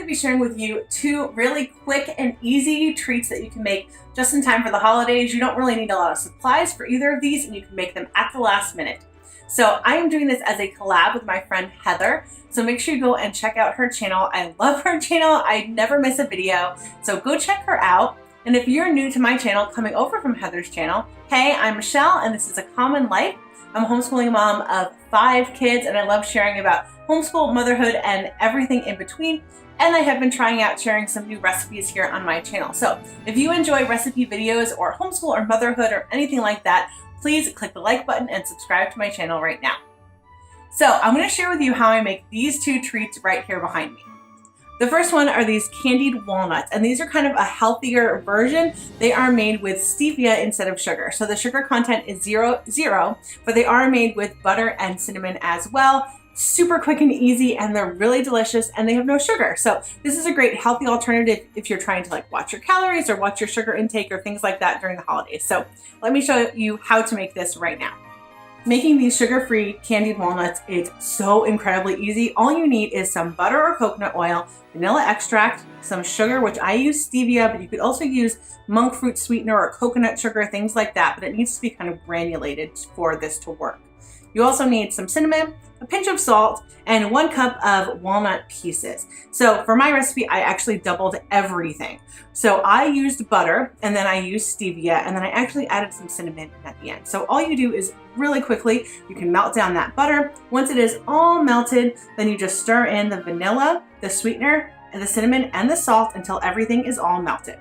be sharing with you two really quick and easy treats that you can make just in time for the holidays. You don't really need a lot of supplies for either of these, and you can make them at the last minute. So I am doing this as a collab with my friend Heather. So make sure you go and check out her channel. I love her channel. I never miss a video. So go check her out. And if you're new to my channel, coming over from Heather's channel, hey, I'm Michelle, and this is A Common Life. I'm a homeschooling mom of 5 kids, and I love sharing about homeschool, motherhood, and everything in between. And I have been trying out sharing some new recipes here on my channel. So if you enjoy recipe videos or homeschool or motherhood or anything like that, please click the like button and subscribe to my channel right now. So I'm going to share with you how I make these two treats right here behind me. The first one are these candied walnuts, and these are kind of a healthier version. They are made with stevia instead of sugar. So the sugar content is 0, but they are made with butter and cinnamon as well. Super quick and easy, and they're really delicious, and they have no sugar. So this is a great healthy alternative if you're trying to watch your calories or watch your sugar intake or things like that during the holidays. So let me show you how to make this right now. Making these sugar-free candied walnuts is so incredibly easy. All you need is some butter or coconut oil, vanilla extract, some sugar, which I use stevia, but you could also use monk fruit sweetener or coconut sugar, things like that, but it needs to be kind of granulated for this to work. You also need some cinnamon, a pinch of salt, and 1 cup of walnut pieces. So for my recipe, I actually doubled everything. So I used butter, and then I used stevia, and then I actually added some cinnamon at the end. So all you do is really quickly, you can melt down that butter. Once it is all melted, then you just stir in the vanilla, the sweetener, and the cinnamon, and the salt until everything is all melted.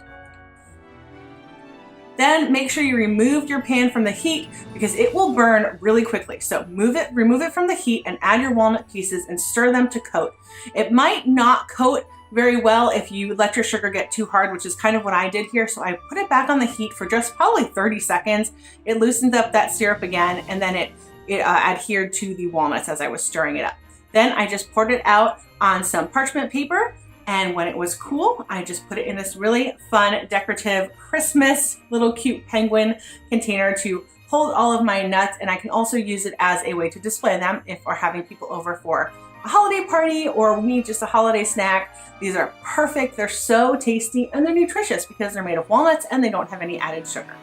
Then make sure you remove your pan from the heat because it will burn really quickly. So remove it from the heat and add your walnut pieces and stir them to coat. It might not coat very well if you let your sugar get too hard, which is kind of what I did here. So I put it back on the heat for just probably 30 seconds. It loosened up that syrup again, and then it adhered to the walnuts as I was stirring it up. Then I just poured it out on some parchment paper. And when it was cool, I just put it in this really fun, decorative Christmas little cute penguin container to hold all of my nuts. And I can also use it as a way to display them if we're having people over for a holiday party or we need just a holiday snack. These are perfect. They're so tasty and they're nutritious because they're made of walnuts and they don't have any added sugar.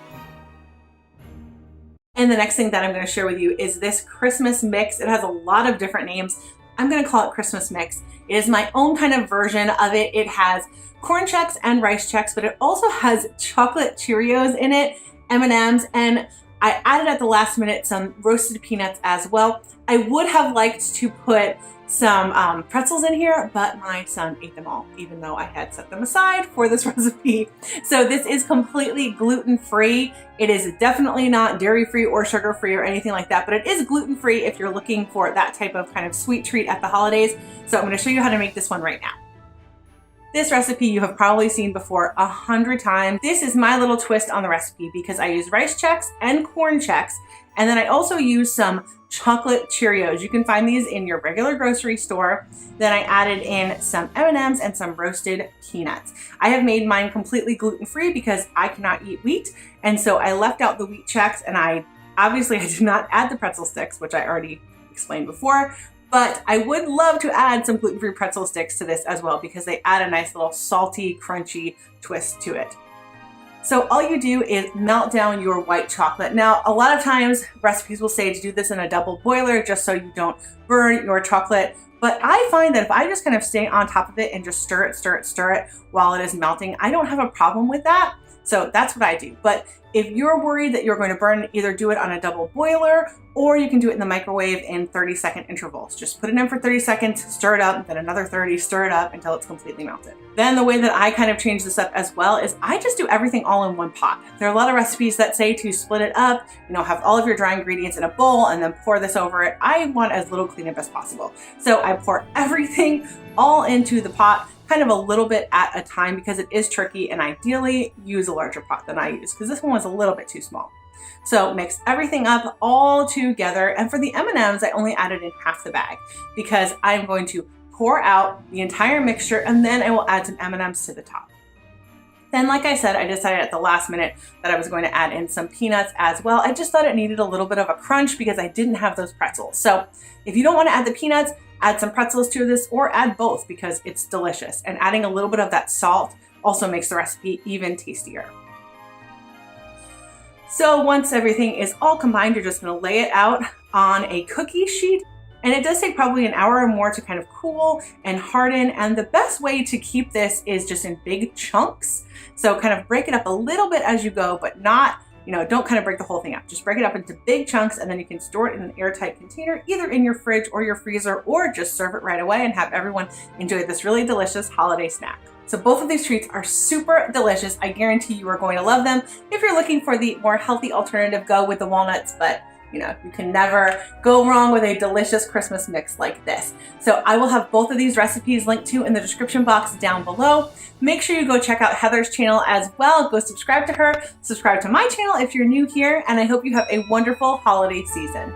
And the next thing that I'm going to share with you is this Christmas mix. It has a lot of different names. I'm going to call it Christmas mix. It is my own kind of version of it. It has corn checks and rice checks, but it also has chocolate Cheerios in it, M&Ms, and I added at the last minute some roasted peanuts as well. I would have liked to put some pretzels in here, but my son ate them all, even though I had set them aside for this recipe. So this is completely gluten-free. It is definitely not dairy-free or sugar-free or anything like that, but it is gluten-free if you're looking for that type of kind of sweet treat at the holidays. So I'm going to show you how to make this one right now. This recipe you have probably seen before 100 times. This is my little twist on the recipe because I use rice checks and corn checks, and then I also use some chocolate Cheerios. You can find these in your regular grocery store. Then I added in some M&Ms and some roasted peanuts. I have made mine completely gluten-free because I cannot eat wheat, and so I left out the wheat checks, and I did not add the pretzel sticks, which I already explained before. But I would love to add some gluten-free pretzel sticks to this as well because they add a nice little salty, crunchy twist to it. So all you do is melt down your white chocolate. Now, a lot of times recipes will say to do this in a double boiler just so you don't burn your chocolate. But I find that if I just kind of stay on top of it and just stir it while it is melting, I don't have a problem with that. So that's what I do. But if you're worried that you're going to burn, either do it on a double boiler or you can do it in the microwave in 30-second intervals. Just put it in for 30 seconds, stir it up, then another 30, stir it up until it's completely melted. Then the way that I kind of change this up as well is I just do everything all in one pot. There are a lot of recipes that say to split it up, have all of your dry ingredients in a bowl and then pour this over it. I want as little cleanup as possible. So I pour everything all into the pot, kind of a little bit at a time because it is tricky, and ideally use a larger pot than I use because this one was a little bit too small. So mix everything up all together, and for the M&Ms I only added in half the bag because I'm going to pour out the entire mixture and then I will add some M&Ms to the top. Then, like I said, I decided at the last minute that I was going to add in some peanuts as well. I just thought it needed a little bit of a crunch because I didn't have those pretzels. So if you don't want to add the peanuts, add some pretzels to this or add both because it's delicious. And adding a little bit of that salt also makes the recipe even tastier. So once everything is all combined, you're just gonna lay it out on a cookie sheet. And it does take probably an hour or more to kind of cool and harden. And the best way to keep this is just in big chunks. So kind of break it up a little bit as you go, but not, don't kind of break the whole thing up. Just break it up into big chunks and then you can store it in an airtight container, either in your fridge or your freezer, or just serve it right away and have everyone enjoy this really delicious holiday snack. So both of these treats are super delicious. I guarantee you are going to love them. If you're looking for the more healthy alternative, go with the walnuts, but you can never go wrong with a delicious Christmas mix like this. So I will have both of these recipes linked to in the description box down below. Make sure you go check out Heather's channel as well. Go subscribe to her, subscribe to my channel if you're new here, and I hope you have a wonderful holiday season.